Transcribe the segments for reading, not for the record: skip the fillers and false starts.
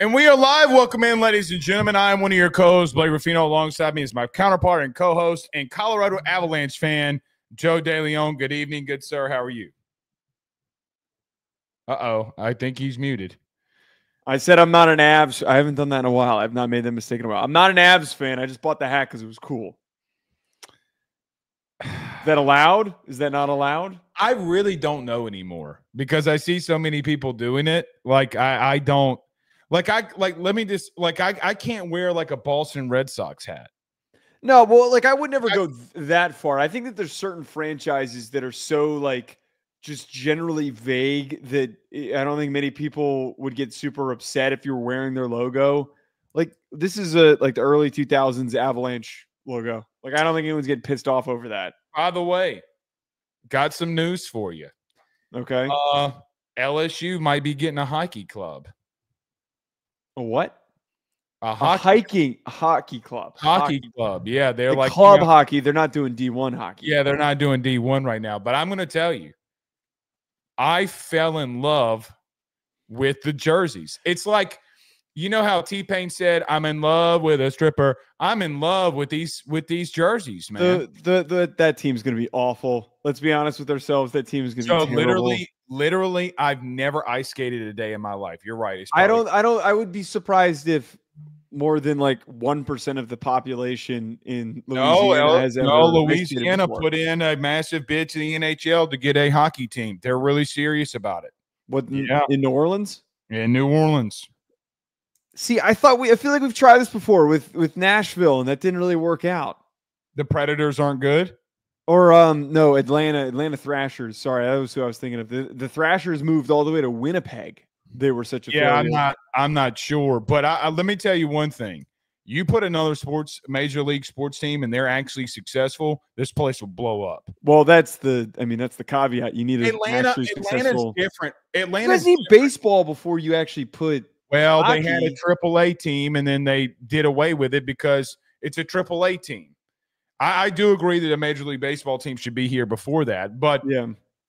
And we are live. Welcome in, ladies and gentlemen. I am one of your co-hosts, Blake Ruffino. Alongside me is my counterpart and co-host and Colorado Avalanche fan, Joe DeLeon. Good evening, good sir. How are you? Uh-oh. I think he's muted. I said I'm not an Avs. I haven't done that in a while. I've not made that mistake in a while. I'm not an Avs fan. I just bought the hat because it was cool. Is that allowed? Is that not allowed? I really don't know anymore because I see so many people doing it. Like I don't. I can't wear like a Boston Red Sox hat. No, well, I would never go that far. I think that there's certain franchises that are so just generally vague that I don't think many people would get super upset if you were wearing their logo. Like this is the early 2000s Avalanche logo. I don't think anyone's getting pissed off over that. By the way, got some news for you. Okay. LSU might be getting a hockey club. A what? A hockey club. Hockey club. Yeah, they're like club hockey. They're not doing D1 hockey. Yeah, they're not doing D1 right now. But I'm going to tell you, I fell in love with the jerseys. It's like, you know how T-Pain said, "I'm in love with a stripper." I'm in love with these jerseys, man. That team's going to be awful. Let's be honest with ourselves. That team is going to be terrible. Literally, I've never ice skated a day in my life. You're right. I would be surprised if more than 1% of the population in Louisiana has ever. No, Louisiana put in a massive bid to the NHL to get a hockey team. They're really serious about it. What? Yeah. In New Orleans? In New Orleans. See, I feel like we've tried this before with Nashville, and that didn't really work out. The Predators aren't good? Or no, Atlanta Thrashers. Sorry, that was who I was thinking of. The Thrashers moved all the way to Winnipeg. They were such a failure. I'm not sure, but let me tell you one thing. You put another major league sports team and they're actually successful, this place will blow up. Well, that's the caveat. You need Atlanta's different. Atlanta's need baseball before you actually put. Well, hockey. They had a AAA team and then they did away with it because it's a AAA team. I do agree that a Major League Baseball team should be here before that, but yeah,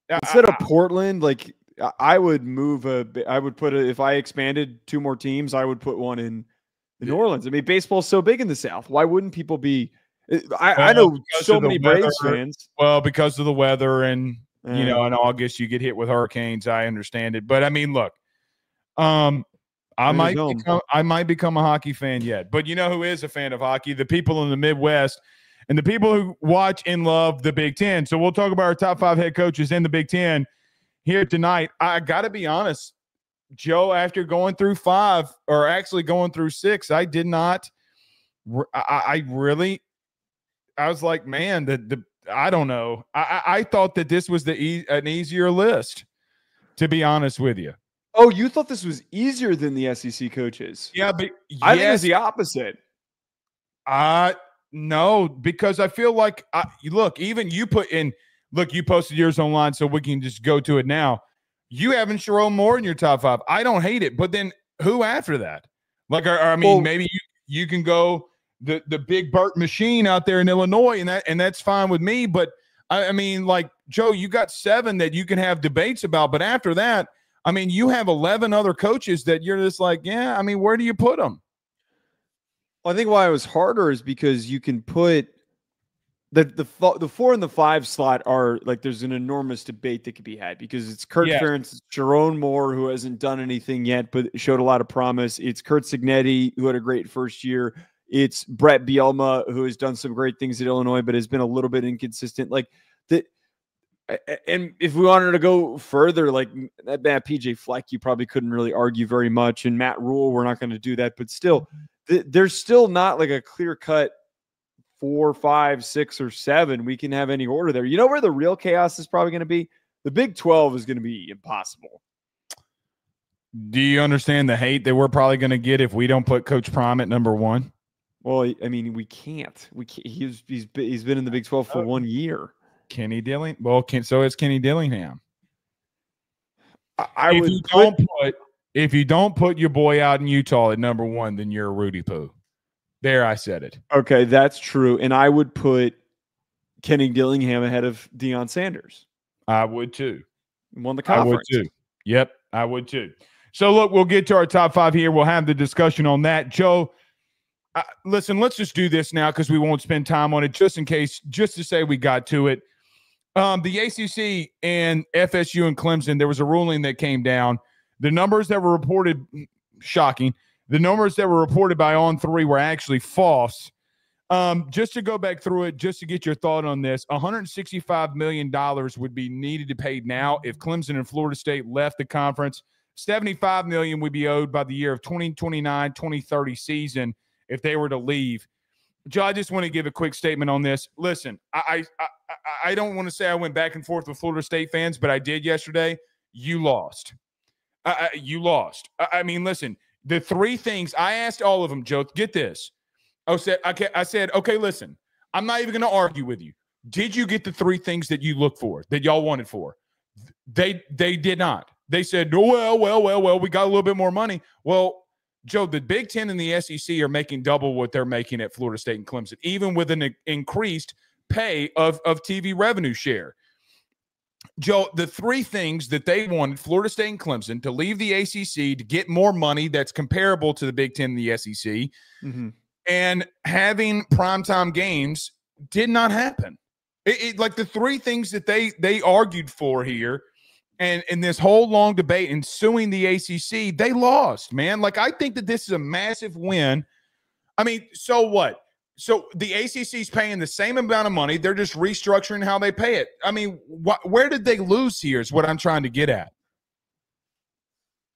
instead of Portland, I would move if I expanded 2 more teams, I would put one in New Orleans. I mean, baseball's so big in the South. Why wouldn't people be? I know so many Braves fans. Well, because of the weather and in August you get hit with hurricanes. I understand it, but I mean, look, I might become a hockey fan yet, but you know who is a fan of hockey? The people in the Midwest. And the people who watch and love the Big Ten. So we'll talk about our top 5 head coaches in the Big Ten here tonight. I got to be honest, Joe, after going through 5 or actually going through 6, I did not – I was like, man, I don't know. I thought that this was an easier list, to be honest with you. Oh, you thought this was easier than the SEC coaches? Yeah, but I think it's the opposite. No, because I feel like you posted yours online, so we can just go to it now. You having Sherrone Moore in your top 5. I don't hate it, but then who after that? Maybe you can go the Big Bert machine out there in Illinois, and that's fine with me. But I mean, Joe, you got 7 that you can have debates about, but after that, I mean, you have 11 other coaches that you're just like, yeah. I mean, where do you put them? Well, I think why it was harder is because you can put the 4 and the 5 slot are there's an enormous debate that could be had because it's Kurt Ferentz, Sherrone Moore, who hasn't done anything yet but showed a lot of promise. It's Curt Cignetti, who had a great first year. It's Brett Bielema, who has done some great things at Illinois but has been a little bit inconsistent. And if we wanted to go further, that PJ Fleck, you probably couldn't really argue very much. And Matt Rule, we're not going to do that, but still. There's still not a clear-cut 4, 5, 6, or 7. We can have any order there. You know where the real chaos is probably going to be? The Big 12 is going to be impossible. Do you understand the hate that we're probably going to get if we don't put Coach Prime at number 1? Well, I mean, we can't. He's been in the Big 12 for 1 year. Kenny Dillingham. Well, so it's Kenny Dillingham. If you don't put your boy out in Utah at number 1, then you're a Rudy Poo. There, I said it. Okay, that's true. And I would put Kenny Dillingham ahead of Deion Sanders. I would too. Won the conference. I would too. Yep, I would too. So, look, we'll get to our top 5 here. We'll have the discussion on that. Joe, listen, let's just do this now because we won't spend time on it just in case, just to say we got to it. The ACC and FSU and Clemson, there was a ruling that came down. The numbers that were reported, shocking, the numbers that were reported by On3 were actually false. Just to go back through it, just to get your thought on this, $165 million would be needed to pay now if Clemson and Florida State left the conference. $75 million would be owed by the year of 2029, 2030 season if they were to leave. Joe, I just want to give a quick statement on this. Listen, I don't want to say I went back and forth with Florida State fans, but I did yesterday. You lost. You lost. I mean, listen, the 3 things I asked all of them, Joe, get this. I said, okay, listen, I'm not even going to argue with you. Did you get the 3 things that you looked for, that y'all wanted for? They did not. They said, well, we got a little bit more money. Well, Joe, the Big Ten and the SEC are making double what they're making at Florida State and Clemson, even with an increased pay of TV revenue share. Joe, the 3 things that they wanted, Florida State and Clemson, to leave the ACC, to get more money that's comparable to the Big Ten and the SEC, and having primetime games did not happen. Like the 3 things that they argued for here, and in this whole long debate and suing the ACC, they lost, man. Like, I think that this is a massive win. I mean, so what? So the ACC is paying the same amount of money. They're just restructuring how they pay it. I mean, where did they lose here is what I'm trying to get at.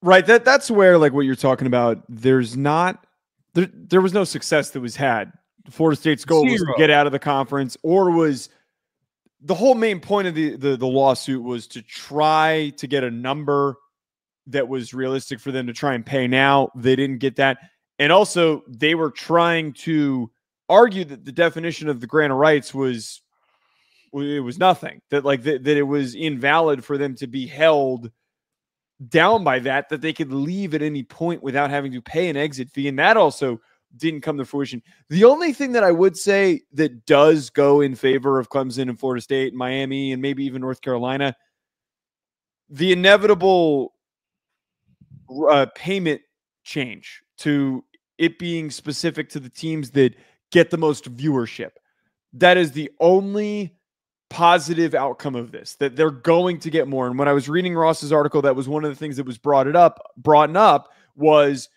Right. That's where, like, what you're talking about, there was no success that was had. Florida State's goal was to get out of the conference, or was the whole main point of the lawsuit was to try to get a number that was realistic for them to try and pay now. They didn't get that. And also they were trying to argue that the definition of the grant of rights was nothing, that it was invalid for them to be held down by that they could leave at any point without having to pay an exit fee. And that also didn't come to fruition. The only thing that I would say that does go in favor of Clemson and Florida State and Miami and maybe even North Carolina, the inevitable payment change to it being specific to the teams that get the most viewership. That is the only positive outcome of this, that they're going to get more. And when I was reading Ross's article, that was one of the things that was brought up was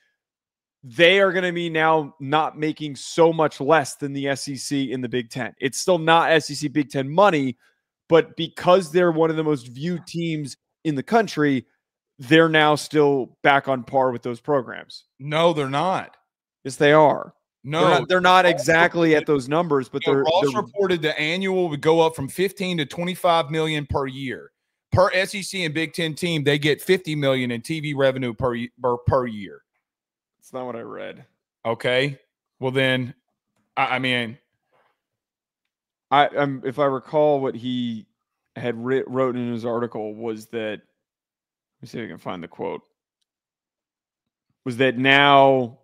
they are going to be now not making so much less than the SEC in the Big Ten. It's still not SEC Big Ten money, but because they're one of the most viewed teams in the country, they're now still back on par with those programs. No, they're not. Yes, they are. No, they're not exactly at those numbers, but they're reported the annual would go up from 15 to 25 million per year. Per SEC and Big Ten team, they get 50 million in TV revenue per year. That's not what I read. Okay. Well, then, I mean, if I recall what he had wrote in his article was that, let me see if I can find the quote, was that now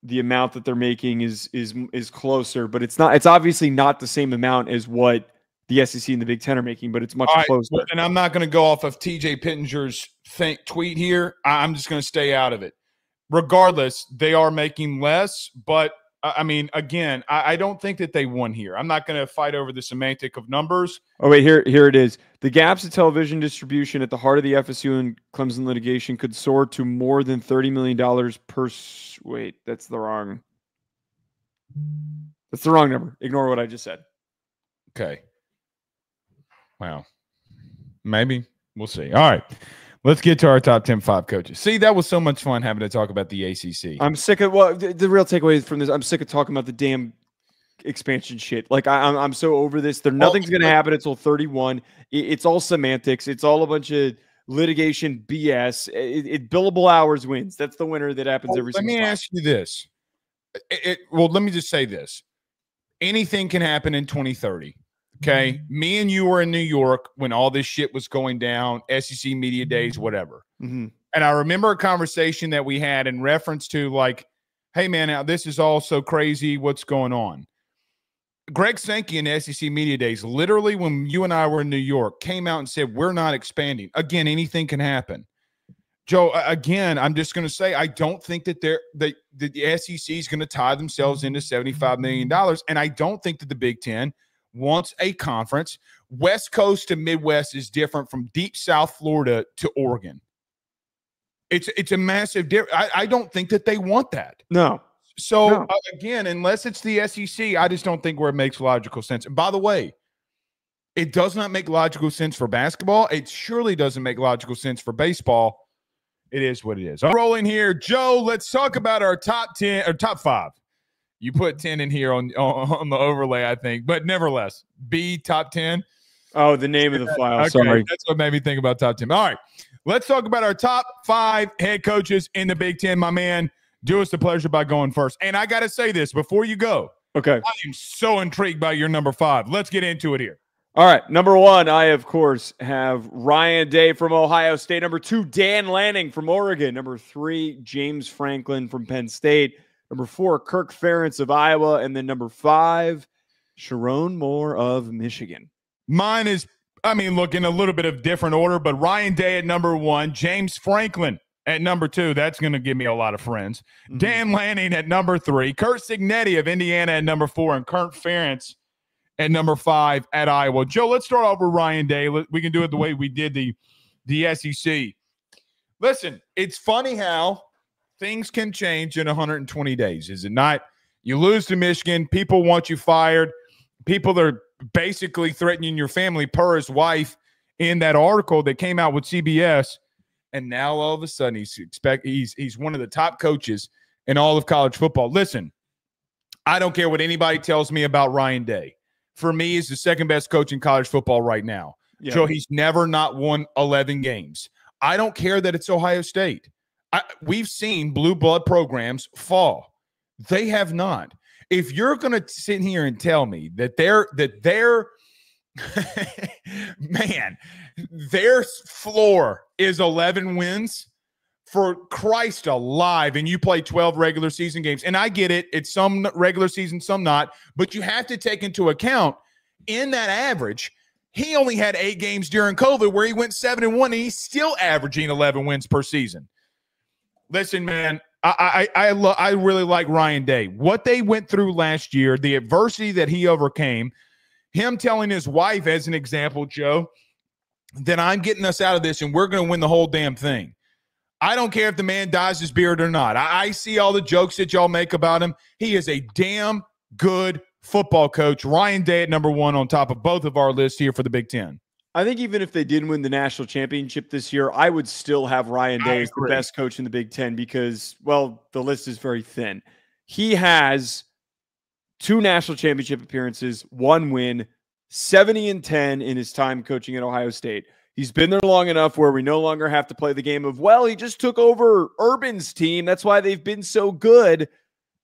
the amount that they're making is closer, but it's not. It's obviously not the same amount as what the SEC and the Big Ten are making, but it's much closer. Well, and I'm not going to go off of TJ Pittenger's tweet here. I'm just going to stay out of it. Regardless, they are making less, but I mean, again, I don't think that they won here. I'm not going to fight over the semantic of numbers. Oh, wait, here it is. The gaps in television distribution at the heart of the FSU and Clemson litigation could soar to more than $30 million per. Wait, that's the wrong number. Ignore what I just said. Okay. Wow. Maybe. We'll see. All right. Let's get to our top 10 5 coaches. See, that was so much fun having to talk about the ACC. I'm sick of, well, the real takeaway from this, I'm sick of talking about the damn expansion shit. Like, I'm so over this. Nothing's going to happen until 31. It's all semantics. It's all a bunch of litigation BS. Billable hours wins. That's the winner that happens every single time. Let me ask you this. Let me just say this. Anything can happen in 2030. Okay. Me and you were in New York when all this shit was going down, SEC media days, whatever. Mm-hmm. And I remember a conversation that we had in reference to, like, hey man, now this is all so crazy. What's going on? Greg Sankey in SEC media days, literally when you and I were in New York, came out and said, we're not expanding. Again, anything can happen. Joe, again, I'm just going to say I don't think that the SEC is going to tie themselves into $75 million, and I don't think that the Big Ten wants a conference. West Coast to Midwest is different from deep South Florida to Oregon. It's a massive difference. I don't think that they want that. No. So, again, unless it's the SEC, I just don't think where it makes logical sense. And by the way, it does not make logical sense for basketball. It surely doesn't make logical sense for baseball. It is what it is. I'm rolling here. Joe, let's talk about our top 10 or top 5. You put 10 in here on the overlay, I think. But nevertheless, B top 10. Oh, the name of the file. Okay, sorry. That's what made me think about top 10. All right. Let's talk about our top 5 head coaches in the Big Ten. My man, do us the pleasure by going first. And I got to say this before you go. Okay. I am so intrigued by your number 5. Let's get into it here. All right. Number 1, I, of course, have Ryan Day from Ohio State. Number 2, Dan Lanning from Oregon. Number 3, James Franklin from Penn State. Number 4, Kirk Ferentz of Iowa. And then number 5, Sherrone Moore of Michigan. Mine is, look, in a little bit of different order, but Ryan Day at number 1, James Franklin at number 2. That's going to give me a lot of friends. Mm-hmm. Dan Lanning at number 3, Curt Cignetti of Indiana at number 4, and Kirk Ferentz at number 5 at Iowa. Joe, let's start off with Ryan Day. We can do it the way we did the SEC. Listen, it's funny how things can change in 120 days, is it not? You lose to Michigan, people want you fired. People are basically threatening your family, per his wife in that article that came out with CBS. And now all of a sudden he's one of the top coaches in all of college football. Listen, I don't care what anybody tells me about Ryan Day. For me, he's the second best coach in college football right now. Yeah. So he's never not won 11 games. I don't care that it's Ohio State. We've seen blue blood programs fall. They have not. If you're going to sit here and tell me that they're man, their floor is 11 wins, for Christ alive, and you play 12 regular season games. And I get it. It's some regular season, some not. But you have to take into account in that average, he only had 8 games during COVID where he went 7-1, and he's still averaging 11 wins per season. Listen, man, I really like Ryan Day. What they went through last year, the adversity that he overcame, him telling his wife as an example, Joe, that I'm getting us out of this and we're going to win the whole damn thing. I don't care if the man dyes his beard or not. I see all the jokes that y'all make about him. He is a damn good football coach. Ryan Day at number 1 on top of both of our lists here for the Big Ten. I think even if they didn't win the national championship this year, I would still have Ryan Day as the best coach in the Big Ten because, well, the list is very thin. He has 2 national championship appearances, 1 win, 70-10 in his time coaching at Ohio State. He's been there long enough where we no longer have to play the game of, well, he just took over Urban's team. That's why they've been so good.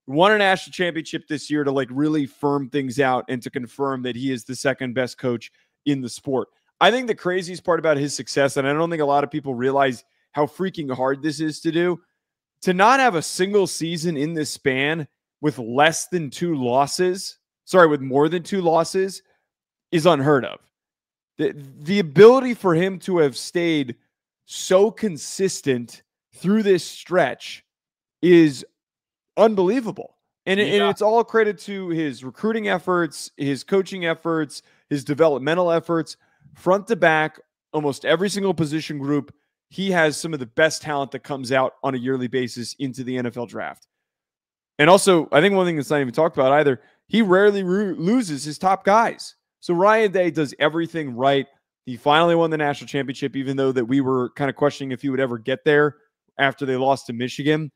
Won a national championship this year to really firm things out and to confirm that he is the second best coach in the sport. I think the craziest part about his success, and I don't think a lot of people realize how freaking hard this is to do, to not have a single season in this span with less than 2 losses, with more than 2 losses, is unheard of. The ability for him to have stayed so consistent through this stretch is unbelievable. And it's all credit to his recruiting efforts, his coaching efforts, his developmental efforts, front to back, almost every single position group. He has some of the best talent that comes out on a yearly basis into the NFL draft. And also, I think one thing that's not even talked about either, he rarely loses his top guys. So Ryan Day does everything right. He finally won the national championship, even though that we were kind of questioning if he would ever get there after they lost to Michigan.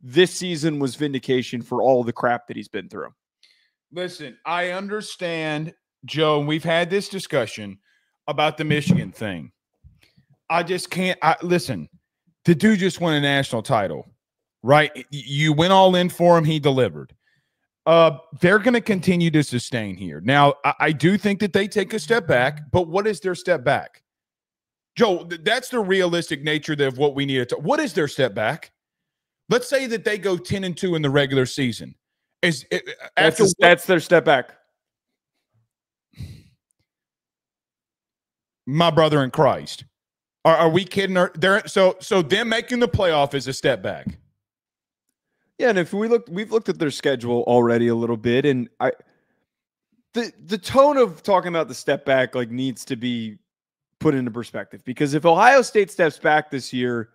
This season was vindication for all the crap that he's been through. Listen, I understand, Joe, and we've had this discussion about the Michigan thing. I just can't. Listen, the dude just won a national title, right? You went all in for him. He delivered. They're going to continue to sustain here. Now, I do think that they take a step back, but what is their step back? Joe, that's the realistic nature of what we need to. What is their step back? Let's say that they go 10-2 in the regular season. That's their step back. My brother in Christ. Are we kidding? So them making the playoff is a step back. Yeah, and if we've looked at their schedule already a little bit, and the tone of talking about the step back like needs to be put into perspective, because if Ohio State steps back this year,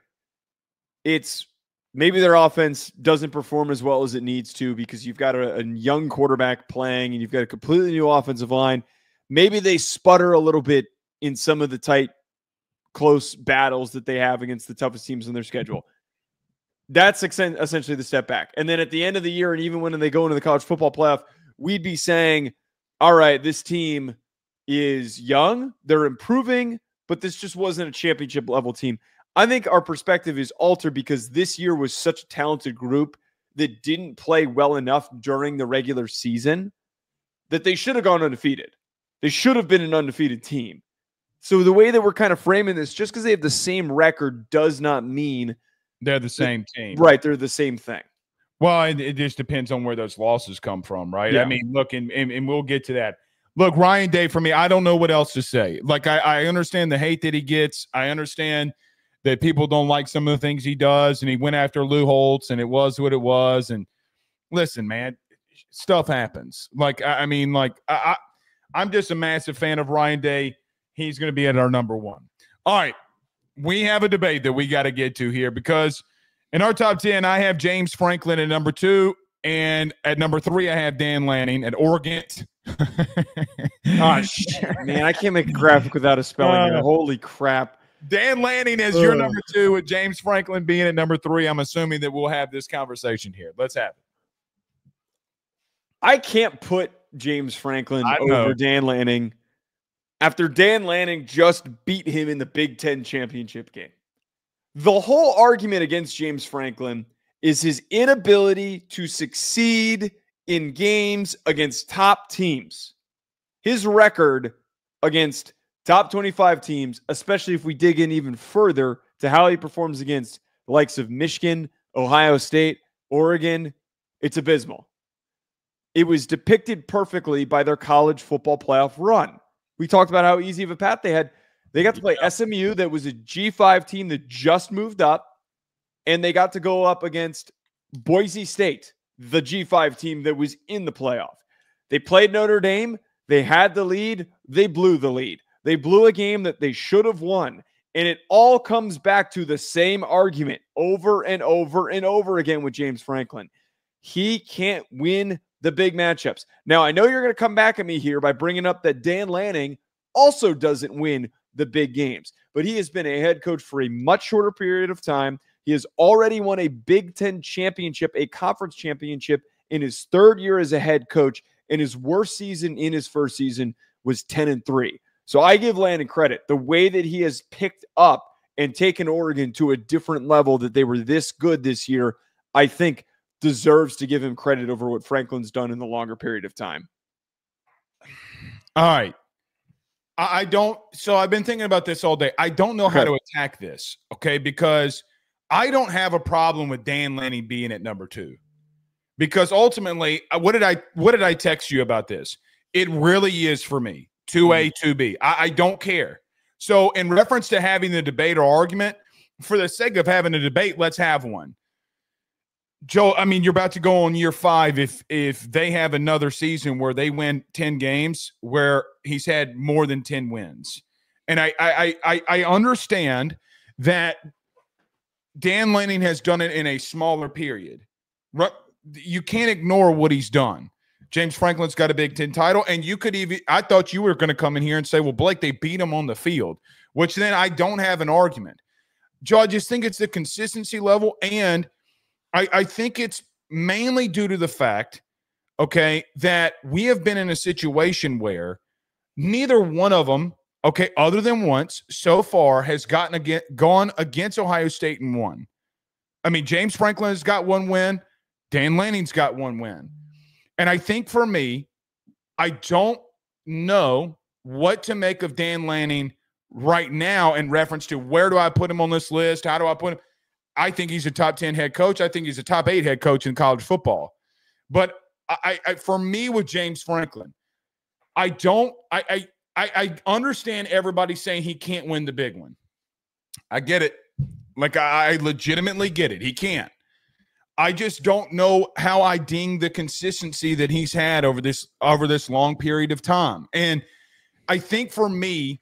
it's maybe their offense doesn't perform as well as it needs to because you've got a young quarterback playing and you've got a completely new offensive line. Maybe they sputter a little bit in some of the tight, close battles that they have against the toughest teams in their schedule. That's essentially the step back. And then at the end of the year, and even when they go into the college football playoff, we'd be saying, all right, this team is young, they're improving, but this just wasn't a championship level team. I think our perspective is altered because this year was such a talented group that didn't play well enough during the regular season that they should have gone undefeated. They should have been an undefeated team. So the way that we're kind of framing this, just because they have the same record does not mean they're the same team. Right, they're the same thing. Well, it just depends on where those losses come from, right? Yeah. I mean, look, and we'll get to that. Look, Ryan Day, for me, I don't know what else to say. Like, I understand the hate that he gets. I understand that people don't like some of the things he does, and he went after Lou Holtz, and it was what it was. And listen, man, stuff happens. Like, I mean, like, I'm just a massive fan of Ryan Day. He's going to be at our number one. All right, we have a debate that we got to get to here because in our top 10, I have James Franklin at number 2, and at number 3, I have Dan Lanning at Oregon. Oh, shit, man, I can't make a graphic without a spelling here. Holy crap. Dan Lanning is your number 2 with James Franklin being at number 3. I'm assuming that we'll have this conversation here. Let's have it. I can't put James Franklin over Dan Lanning after Dan Lanning just beat him in the Big Ten championship game. The whole argument against James Franklin is his inability to succeed in games against top teams. His record against top 25 teams, especially if we dig in even further to how he performs against the likes of Michigan, Ohio State, Oregon, it's abysmal. It was depicted perfectly by their college football playoff run. We talked about how easy of a path they had. They got to play SMU, that was a G5 team that just moved up, and they got to go up against Boise State, the G5 team that was in the playoff. They played Notre Dame. They had the lead. They blew the lead. They blew a game that they should have won. And it all comes back to the same argument over and over and over again with James Franklin. He can't win the big matchups. Now, I know you're going to come back at me here by bringing up that Dan Lanning also doesn't win the big games, but he has been a head coach for a much shorter period of time. He has already won a Big Ten championship, a conference championship in his 3rd year as a head coach, and his worst season in his first season was 10-3. So I give Lanning credit. The way that he has picked up and taken Oregon to a different level, that they were this good this year, I think deserves to give him credit over what Franklin's done in the longer period of time. All right. So I've been thinking about this all day. I don't know how to attack this, okay? Because I don't have a problem with Dan Lanning being at number 2. Because ultimately, what did I text you about this? It really is for me, 2A, 2B. I don't care. So in reference to having the debate or argument, for the sake of having a debate, let's have one. Joe, I mean, you're about to go on year 5 if they have another season where they win 10 games where he's had more than 10 wins. And I understand that Dan Lanning has done it in a smaller period. You can't ignore what he's done. James Franklin's got a Big Ten title, and you could even – I thought you were going to come in here and say, well, Blake, they beat him on the field, which then I don't have an argument. Joe, I just think it's the consistency level, and – I think it's mainly due to the fact, okay, that we have been in a situation where neither one of them, okay, other than once so far, has gone against Ohio State and won. I mean, James Franklin has got 1 win. Dan Lanning's got 1 win. And I think for me, I don't know what to make of Dan Lanning right now in reference to where do I put him on this list? How do I put him? I think he's a top 10 head coach. I think he's a top 8 head coach in college football. But I for me with James Franklin, I understand everybody saying he can't win the big one. I get it. Like, I legitimately get it. He can't. I just don't know how I ding the consistency that he's had over this long period of time. And I think for me,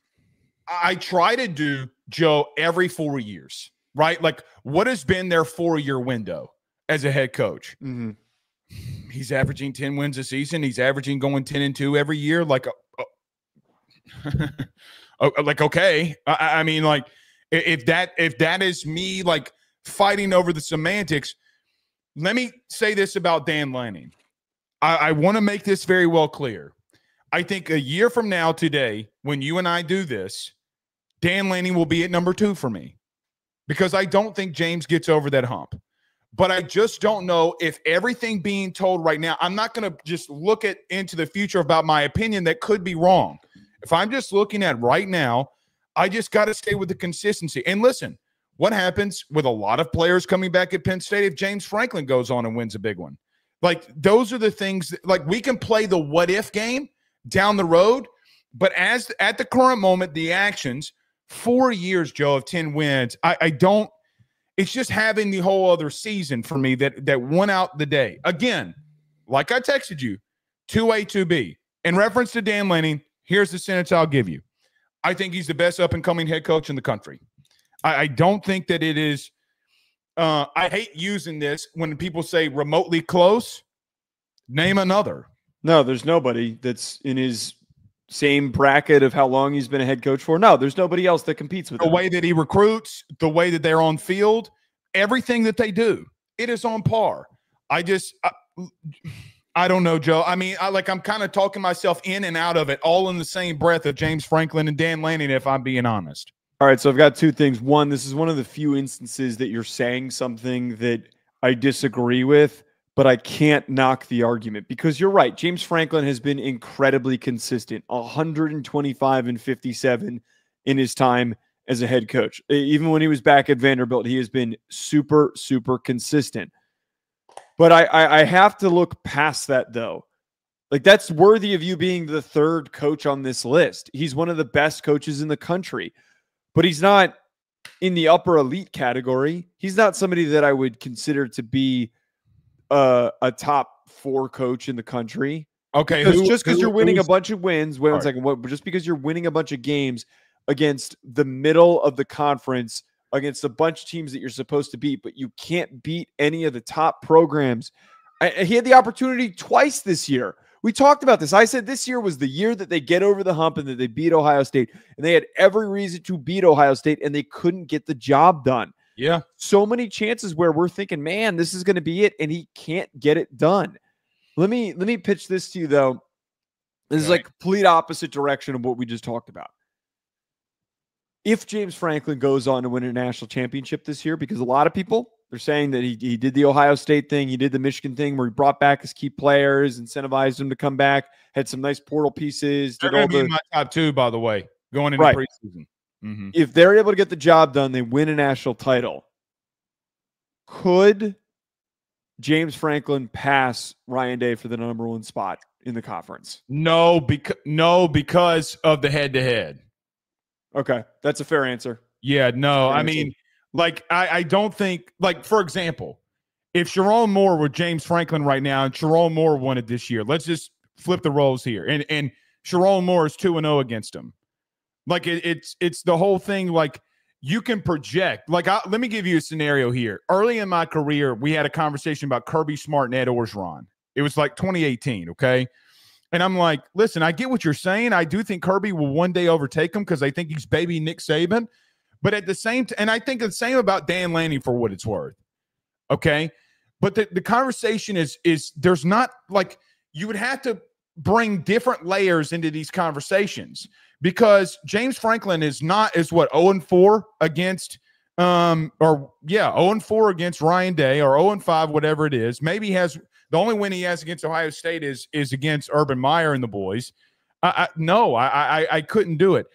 I try to do, Joe, every 4 years, right? Like, what has been their 4-year window as a head coach? Mm-hmm. He's averaging 10 wins a season. He's averaging going 10-2 every year. Like, like, okay. I mean, like, if that is me, like, fighting over the semantics, let me say this about Dan Lanning. I want to make this very well clear. I think a year from now today, when you and I do this, Dan Lanning will be at number 2 for me, because I don't think James gets over that hump. But I just don't know if everything being told right now, I'm not going to just look into the future about my opinion that could be wrong. If I'm just looking at right now, I just got to stay with the consistency. And listen, what happens with a lot of players coming back at Penn State if James Franklin goes on and wins a big one? Like, those are the things that, like, we can play the what if game down the road, but at the current moment, the actions, 4 years, Joe, of 10 wins, I don't. It's just having the whole other season for me that won out the day. Again, like I texted you, 2A, 2B. In reference to Dan Lanning, here's the sentence I'll give you. I think he's the best up-and-coming head coach in the country. I don't think that it is I hate using this when people say remotely close. Name another. No, there's nobody that's in his same bracket of how long he's been a head coach for. No, there's nobody else that competes with him. The way that he recruits, the way that they're on field, everything that they do, it is on par. I don't know, Joe. I mean, I'm kind of talking myself in and out of it all in the same breath of James Franklin and Dan Lanning, if I'm being honest. All right, so I've got two things. One, this is one of the few instances that you're saying something that I disagree with, but I can't knock the argument, because you're right. James Franklin has been incredibly consistent, 125 and 57 in his time as a head coach. Even when he was back at Vanderbilt, he has been super, super consistent. But I have to look past that, though. Like, that's worthy of you being the third coach on this list. He's one of the best coaches in the country, but he's not in the upper elite category. He's not somebody that I would consider to be a top 4 coach in the country. Okay. Just because you're winning a bunch of wins, wait one second, just because you're winning a bunch of games against the middle of the conference, against a bunch of teams that you're supposed to beat, but you can't beat any of the top programs. He had the opportunity twice this year. We talked about this. I said this year was the year that they get over the hump and that they beat Ohio State, and they had every reason to beat Ohio State, and they couldn't get the job done. Yeah. So many chances where we're thinking, man, this is going to be it, and he can't get it done. Let me pitch this to you, though. This is like complete opposite direction of what we just talked about. If James Franklin goes on to win a national championship this year, because a lot of people, they're saying that he did the Ohio State thing, he did the Michigan thing where he brought back his key players, incentivized them to come back, had some nice portal pieces. They're going to be in my top 2, by the way, going into preseason. Mm-hmm. If they're able to get the job done, they win a national title. Could James Franklin pass Ryan Day for the number 1 spot in the conference? No, because of the head-to-head. Okay, that's a fair answer. Yeah, no, I mean, like, I don't think, like, for example, if Sharon Moore were James Franklin right now and Sharon Moore won it this year, let's just flip the roles here. And Sharon Moore is 2-0 against him. Like, it's the whole thing, like, you can project. Like, let me give you a scenario here. Early in my career, we had a conversation about Kirby Smart and Ed Orgeron. It was like 2018, okay? And I'm like, listen, I get what you're saying. I do think Kirby will one day overtake him because I think he's baby Nick Saban. But at the same time, and I think the same about Dan Lanning for what it's worth. Okay. But the conversation is there's not, like, you would have to bring different layers into these conversations, because James Franklin is what, 0-4 against 0-4 against Ryan Day, or 0-5, whatever it is. Maybe he has the only win he has against Ohio State is against Urban Meyer and the boys. I couldn't do it.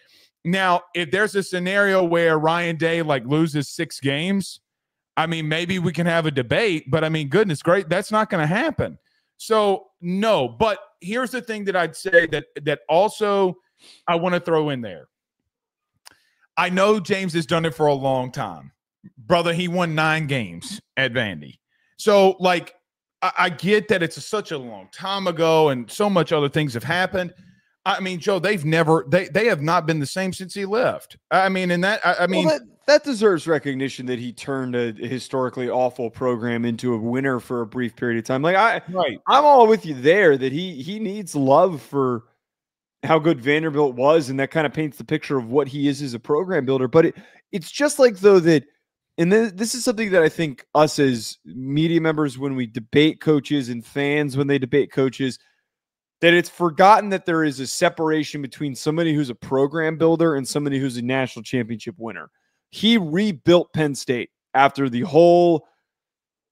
Now, if there's a scenario where Ryan Day like loses 6 games, I mean, maybe we can have a debate, but I mean, goodness great, that's not going to happen. So no, but here's the thing that I'd say that also I want to throw in there. I know James has done it for a long time. Brother, he won 9 games at Vandy. So, like, I get that it's such a long time ago and so much other things have happened. I mean, Joe, they have not been the same since he left. I mean, and that deserves recognition that he turned a historically awful program into a winner for a brief period of time. Like I'm all with you there that he needs love for how good Vanderbilt was, and that kind of paints the picture of what he is as a program builder. But it's just like, though, that, and this is something that I think us as media members, when we debate coaches, and fans when they debate coaches, that it's forgotten that there is a separation between somebody who's a program builder and somebody who's a national championship winner. He rebuilt Penn State after the whole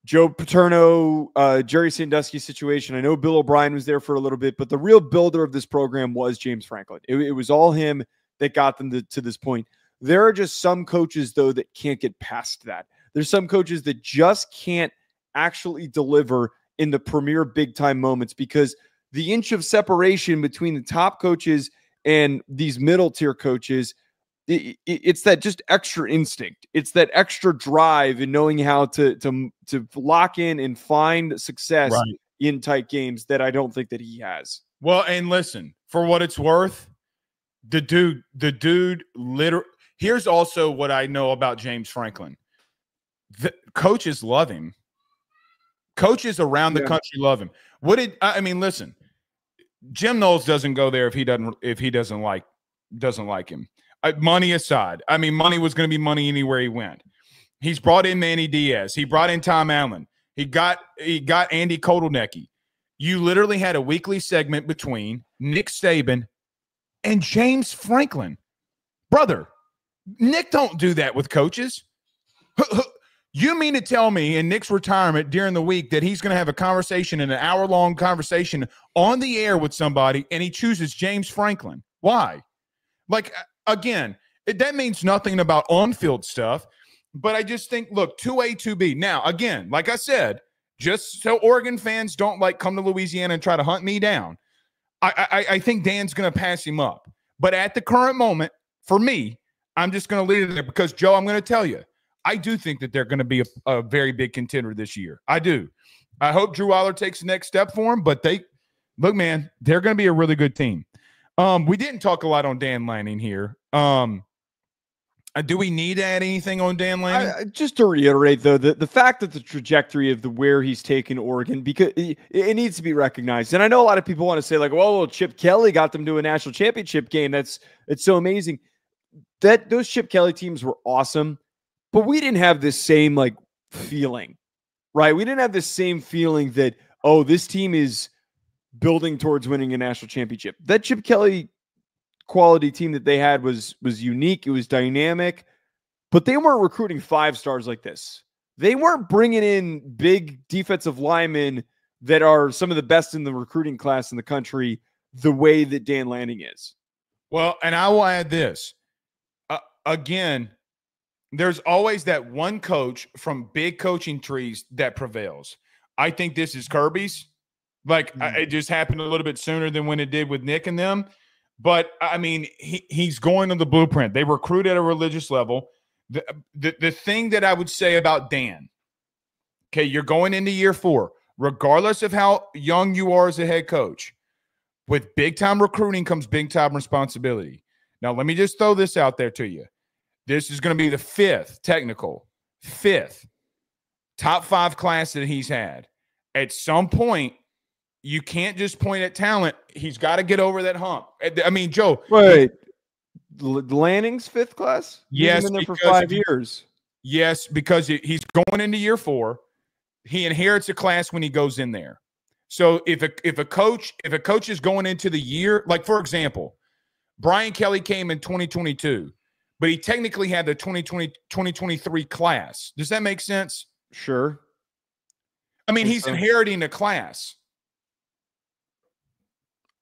Joe Paterno, Jerry Sandusky situation. I know Bill O'Brien was there for a little bit, but the real builder of this program was James Franklin. It was all him that got them to this point. There are just some coaches, though, that can't get past that. There's some coaches that just can't actually deliver in the premier big-time moments, because the inch of separation between the top coaches and these middle-tier coaches, it's that just extra instinct. It's that extra drive in knowing how to lock in and find success in tight games that I don't think that he has. Well, and listen, for what it's worth, the dude literally. Here's also what I know about James Franklin. The coaches love him. Coaches around the country love him. Listen, Jim Knowles doesn't go there if he doesn't like him. Money aside, I mean, money was going to be money anywhere he went. He's brought in Manny Diaz. He brought in Tom Allen. He got Andy Kotelnicki. You literally had a weekly segment between Nick Saban and James Franklin. Brother, Nick don't do that with coaches. You mean to tell me in Nick's retirement during the week that he's going to have a conversation, an hour-long conversation on the air with somebody, and he chooses James Franklin? Why? Like, again, that means nothing about on-field stuff, but I just think, look, 2A, 2B. Now, again, like I said, just so Oregon fans don't come to Louisiana and try to hunt me down, I think Dan's going to pass him up. But at the current moment, for me, I'm just going to leave it there because, Joe, I'm going to tell you, I do think that they're going to be a very big contender this year. I do. I hope Drew Allar takes the next step for him, but look, man, they're going to be a really good team. We didn't talk a lot on Dan Lanning here. Do we need to add anything on Dan Lanning? Just to reiterate, though, the fact that the trajectory of where he's taken Oregon, because it needs to be recognized. And I know a lot of people want to say, like, well, Chip Kelly got them to a national championship game. It's so amazing. That those Chip Kelly teams were awesome, but we didn't have this same feeling, right? We didn't have this same feeling that, oh, this team is building towards winning a national championship. That Chip Kelly quality team that they had was unique. It was dynamic, but they weren't recruiting 5 stars like this. They weren't bringing in big defensive linemen that are some of the best in the recruiting class in the country the way that Dan Lanning is. Well, and I will add this. Again, there's always that one coach from big coaching trees that prevails. I think this is Kirby's. It just happened a little bit sooner than when it did with Nick and them. But, I mean, he's going on the blueprint. They recruit at a religious level. The thing that I would say about Dan, okay, you're going into year 4, regardless of how young you are as a head coach, with big-time recruiting comes big-time responsibility. Now, let me just throw this out there to you. This is going to be the 5th top 5 class that he's had. At some point, you can't just point at talent. He's got to get over that hump. I mean, Joe. Wait, Lanning's 5th class? Yes. He's been there for 5 years. Yes, because he's going into year 4. He inherits a class when he goes in there. So if a coach is going into the year, like, for example, Brian Kelly came in 2022, but he technically had the 2023 class. Does that make sense? Sure. I mean, he's inheriting a class.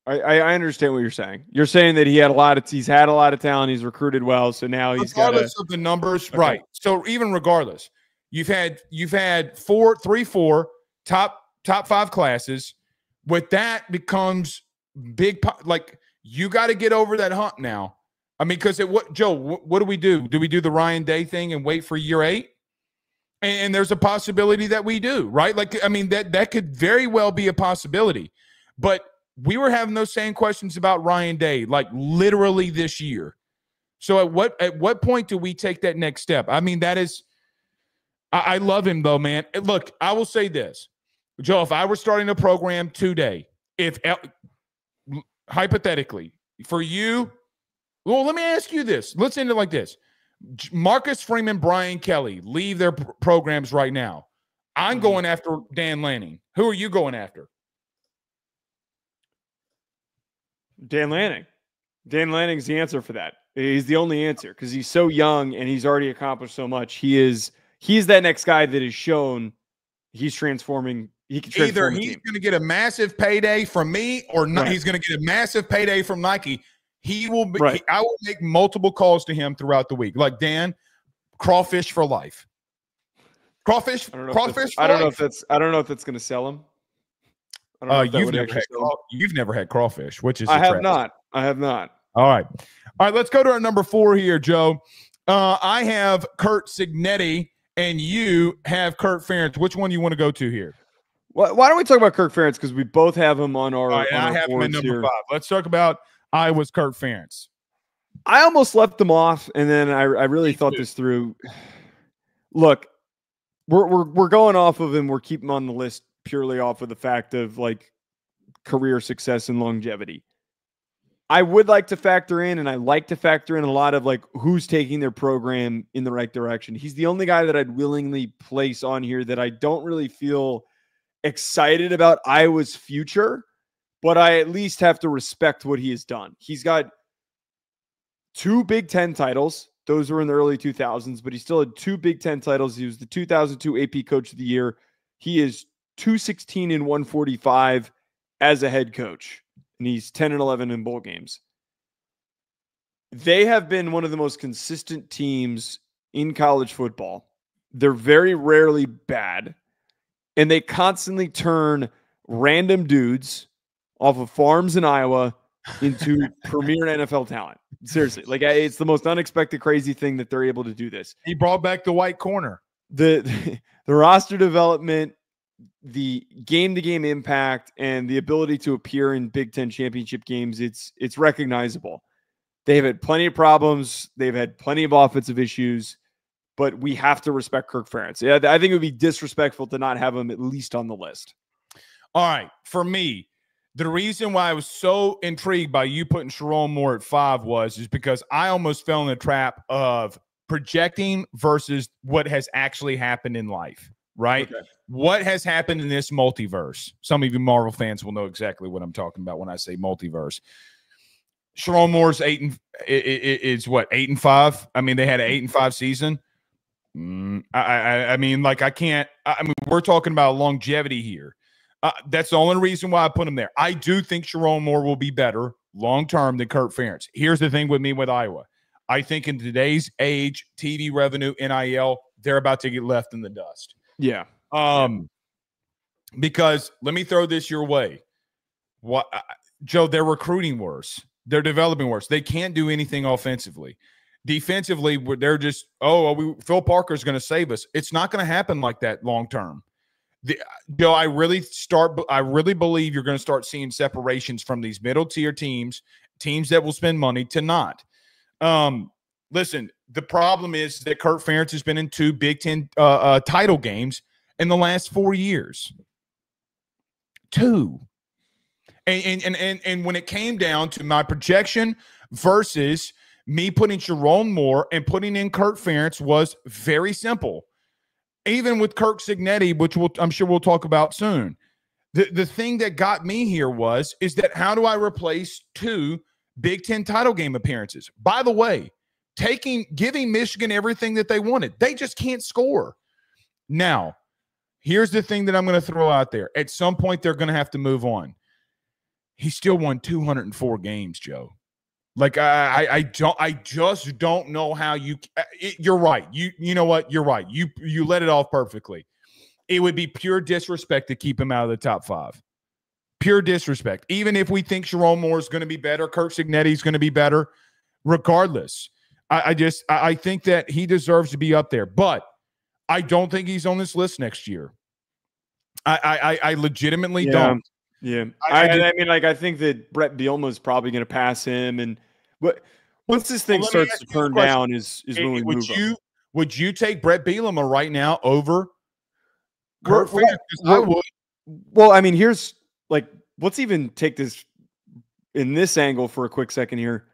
I understand what you're saying. You're saying that he's had a lot of talent. He's recruited well, so now he's regardless of the numbers, okay. Right? So even regardless, you've had 4 top 5 classes. With that becomes big. Like, you got to get over that hump now. I mean, because Joe, what do we do? Do we do the Ryan Day thing and wait for year 8? And there's a possibility that we do, right? Like, I mean, that could very well be a possibility. But we were having those same questions about Ryan Day, like literally this year. So at what point do we take that next step? I mean, that is – I love him, though, man. Look, I will say this. Joe, if I were starting a program today, hypothetically, for you – well, let me ask you this. Let's end it like this. Marcus Freeman, Brian Kelly leave their programs right now. I'm going after Dan Lanning. Who are you going after? Dan Lanning. Dan Lanning's the answer for that. He's the only answer because he's so young and he's already accomplished so much. He's that next guy that has shown he's transforming. He can transform. Either he's going to get a massive payday from me or not. He's going to get a massive payday from Nike. He will be, I will make multiple calls to him throughout the week. Like, Dan, crawfish for life. Crawfish. I don't know if that's going to sell him. You've never had crawfish, which is I have not. All right. Let's go to our number 4 here, Joe. I have Curt Cignetti, and you have Kirk Ferentz. Which one do you want to go to here? Why don't we talk about Kirk Ferentz because we both have him on our. I have him at number 5. Let's talk about Iowa's Kirk Ferentz. I almost left him off, and then I really thought this through. Look, we're going off of him. We're keeping him on the list purely off of the fact of like career success and longevity. I would like to factor in, and I like to factor in a lot of like who's taking their program in the right direction. He's the only guy that I'd willingly place on here that I don't really feel excited about Iowa's future, but I at least have to respect what he has done. He's got 2 Big Ten titles. Those were in the early 2000s, but he still had 2 Big Ten titles. He was the 2002 AP Coach of the Year. He is 216 and 145 as a head coach, and he's 10-11 in bowl games. They have been one of the most consistent teams in college football. They're very rarely bad, and they constantly turn random dudes off of farms in Iowa into premier NFL talent. Seriously, like it's the most unexpected, crazy thing that they're able to do this. He brought back the white corner. The roster development, the game-to-game impact, and the ability to appear in Big Ten championship games, it's recognizable. They've had plenty of problems. They've had plenty of offensive issues, but we have to respect Kirk Ferentz. Yeah, I think it would be disrespectful to not have him at least on the list. All right, for me, the reason why I was so intrigued by you putting Sherrone Moore at 5 is because I almost fell in the trap of projecting versus what has actually happened in life, right? Okay. What has happened in this multiverse? Some of you Marvel fans will know exactly what I'm talking about when I say multiverse. Sherrone Moore's 8 and 5. I mean, they had an 8-5 season. I mean, like we're talking about longevity here. That's the only reason why I put him there. I do think Sherrone Moore will be better long-term than Kirk Ferentz. Here's the thing with me with Iowa. I think in today's age, TV revenue, NIL, they're about to get left in the dust. Yeah. Because let me throw this your way. Joe, they're recruiting worse. They're developing worse. They can't do anything offensively. Defensively, they're just, Phil Parker's going to save us. It's not going to happen like that long-term. Joe, I really believe you're going to start seeing separations from these middle-tier teams that will spend money to not. Listen, the problem is that Kirk Ferentz has been in 2 Big Ten title games in the last 4 years. 2. And when it came down to my projection versus me putting Sherrone Moore and putting in Kirk Ferentz was very simple. Even with Curt Cignetti, which I'm sure we'll talk about soon. The thing that got me here is that how do I replace 2 Big Ten title game appearances? By the way, giving Michigan everything that they wanted. They just can't score. Now, here's the thing that I'm going to throw out there. At some point, they're going to have to move on. He still won 204 games, Joe. Like I just don't know how you're right. You know what? You're right. You let it off perfectly. It would be pure disrespect to keep him out of the top 5. Pure disrespect. Even if we think Sherrone Moore is going to be better, Curt Cignetti is going to be better, regardless. I think that he deserves to be up there, but I don't think he's on this list next year. I legitimately don't. Yeah. I mean, like, I think that Brett Bielema is probably going to pass him. And once this thing starts to turn down is when we move on. Would you take Brett Bielema right now over Kirk Ferentz? I would. Well, I mean, here's let's even take this in this angle for a quick second here.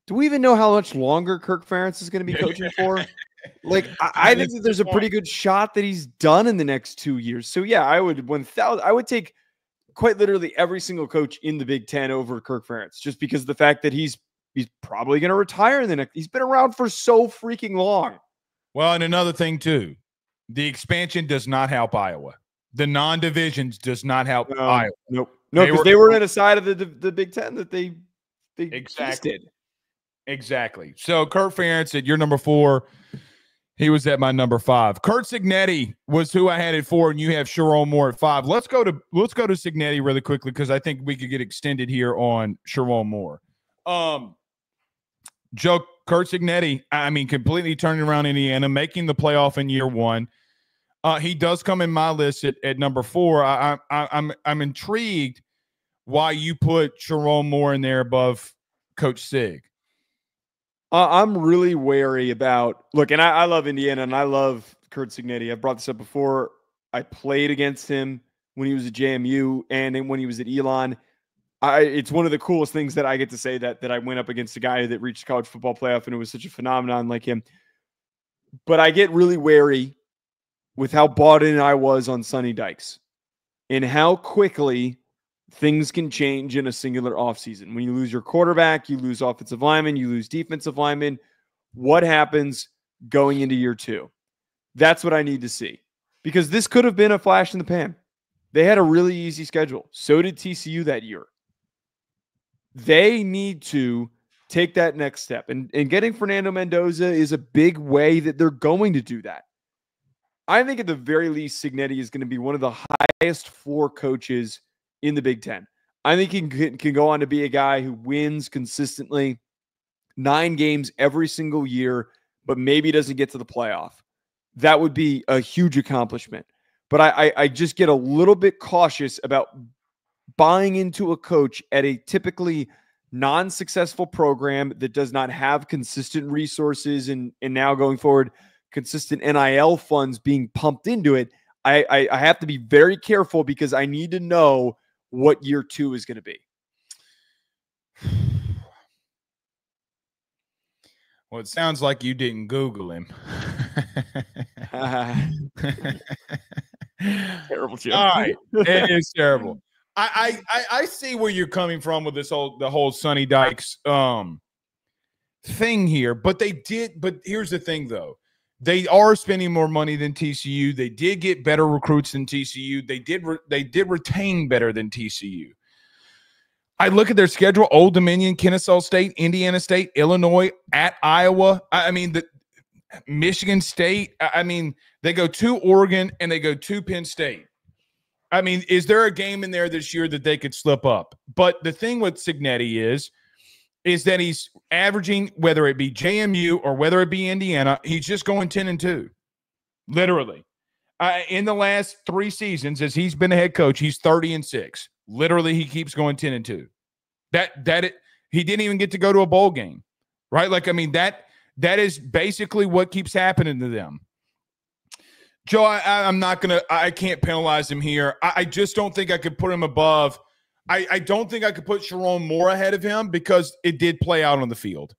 Do we even know how much longer Kirk Ferentz is going to be coaching for? I think that there's a pretty good shot that he's done in the next 2 years. So yeah, I would take quite literally every single coach in the Big Ten over Kirk Ferentz, just because of the fact that he's probably going to retire in the next. He's been around for so freaking long. Well, and another thing too, the expansion does not help Iowa. The non-divisions does not help Iowa. No, because they were in a side of the Big Ten that they existed. Exactly. So Kirk Ferentz at your number 4. He was at my number 5. Curt Cignetti was who I had at 4, and you have Sherrone Moore at 5. Let's go to Cignetti really quickly because I think we could get extended here on Sherrone Moore. Joe, Curt Cignetti, I mean, completely turning around Indiana, making the playoff in year 1. He does come in my list at number 4. I'm intrigued why you put Sherrone Moore in there above Coach Sig. I'm really wary about and I love Indiana and I love Curt Cignetti. I've brought this up before. I played against him when he was at JMU and then when he was at Elon. It's one of the coolest things that I get to say that I went up against a guy that reached college football playoff and it was such a phenomenon like him. But I get really wary with how bought in I was on Sonny Dykes and how quickly things can change in a singular offseason. When you lose your quarterback, you lose offensive linemen, you lose defensive linemen. What happens going into year 2? That's what I need to see. Because this could have been a flash in the pan. They had a really easy schedule. So did TCU that year. They need to take that next step. And getting Fernando Mendoza is a big way that they're going to do that. I think at the very least, Cignetti is going to be one of the highest floor coaches in the Big Ten. I think he can go on to be a guy who wins consistently 9 games every single year, but maybe doesn't get to the playoff. That would be a huge accomplishment. But I just get a little bit cautious about buying into a coach at a typically non-successful program that does not have consistent resources and now going forward, consistent NIL funds being pumped into it. I have to be very careful because I need to know what year 2 is going to be. Well, it sounds like you didn't Google him. Terrible joke. All right. It is terrible. I see where you're coming from with the whole Sonny Dykes thing here, but here's the thing though. They are spending more money than TCU. They did get better recruits than TCU. They did retain better than TCU. I look at their schedule: Old Dominion, Kennesaw State, Indiana State, Illinois, at Iowa. I mean, Michigan State. I mean, they go to Oregon and they go to Penn State. I mean, is there a game in there this year that they could slip up? But the thing with Cignetti is that he's averaging, whether it be JMU or whether it be Indiana, he's just going 10-2, literally. In the last 3 seasons, as he's been a head coach, he's 30-6. Literally, he keeps going 10-2. He didn't even get to go to a bowl game, right? That is basically what keeps happening to them. Joe, I can't penalize him here. I just don't think I could put him above. I don't think I could put Sherrone Moore ahead of him because it did play out on the field,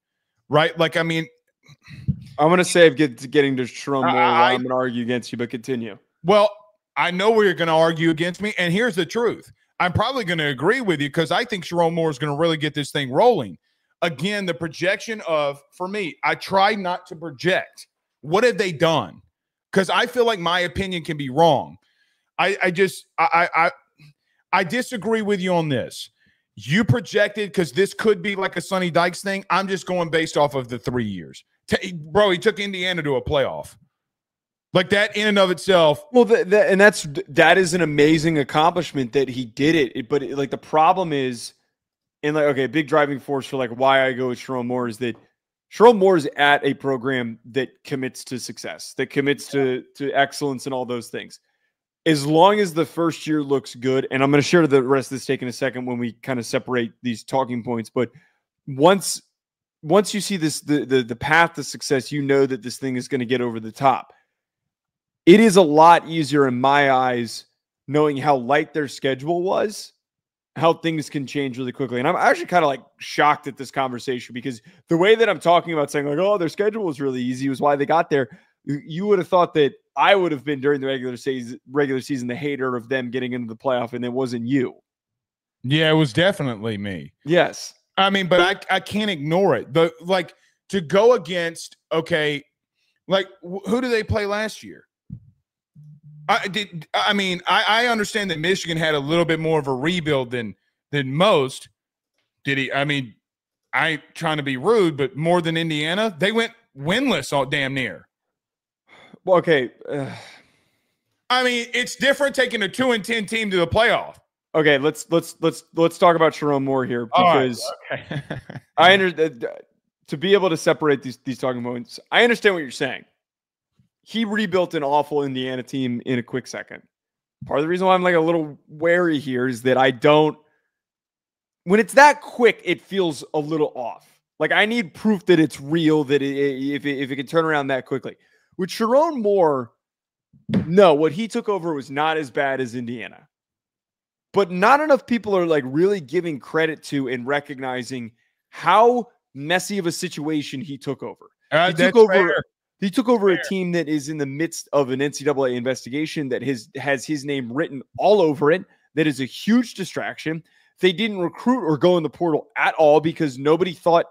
right? I'm going to save getting to Sherrone Moore. I'm going to argue against you, but continue. Well, I know where you're going to argue against me, and here's the truth. I'm probably going to agree with you because I think Sherrone Moore is going to really get this thing rolling. Again, the projection for me, I try not to project. What have they done? Because I feel like my opinion can be wrong. I disagree with you on this. You projected because this could be like a Sonny Dykes thing. I'm just going based off of the 3 years. Bro, he took Indiana to a playoff. Like that in and of itself. Well, that is an amazing accomplishment that he did it. But the problem is, and big driving force for why I go with Sherrone Moore is that Sherrone Moore is at a program that commits to success, that commits to excellence and all those things. As long as the first year looks good, and I'm going to share the rest of this take in a second when we kind of separate these talking points, but once you see this the path to success, you know that this thing is going to get over the top. It is a lot easier in my eyes knowing how light their schedule was, how things can change really quickly. And I'm actually kind of like shocked at this conversation because the way that I'm talking about saying like, oh, their schedule was really easy was why they got there. You would have thought that I would have been during the regular season the hater of them getting into the playoff, and it wasn't you. Yeah, it was definitely me. Yes. I mean, but I can't ignore it. Like to go against, okay, like who did they play last year? I understand that Michigan had a little bit more of a rebuild than most. Did he? I mean, I ain't trying to be rude, but more than Indiana, they went winless all damn near. Well, okay. I mean, it's different taking a 2-10 team to the playoff. Okay, let's talk about Sherrone Moore here because okay. I understand to be able to separate these talking points. I understand what you're saying. He rebuilt an awful Indiana team in a quick second. Part of the reason why I'm like a little wary here is that when it's that quick, it feels a little off. Like I need proof that it's real, that if it can turn around that quickly. With Sherrone Moore, no, what he took over was not as bad as Indiana. But not enough people are like really giving credit to and recognizing how messy of a situation he took over. He took over a team that is in the midst of an NCAA investigation that has his name written all over it. That is a huge distraction. They didn't recruit or go in the portal at all because nobody thought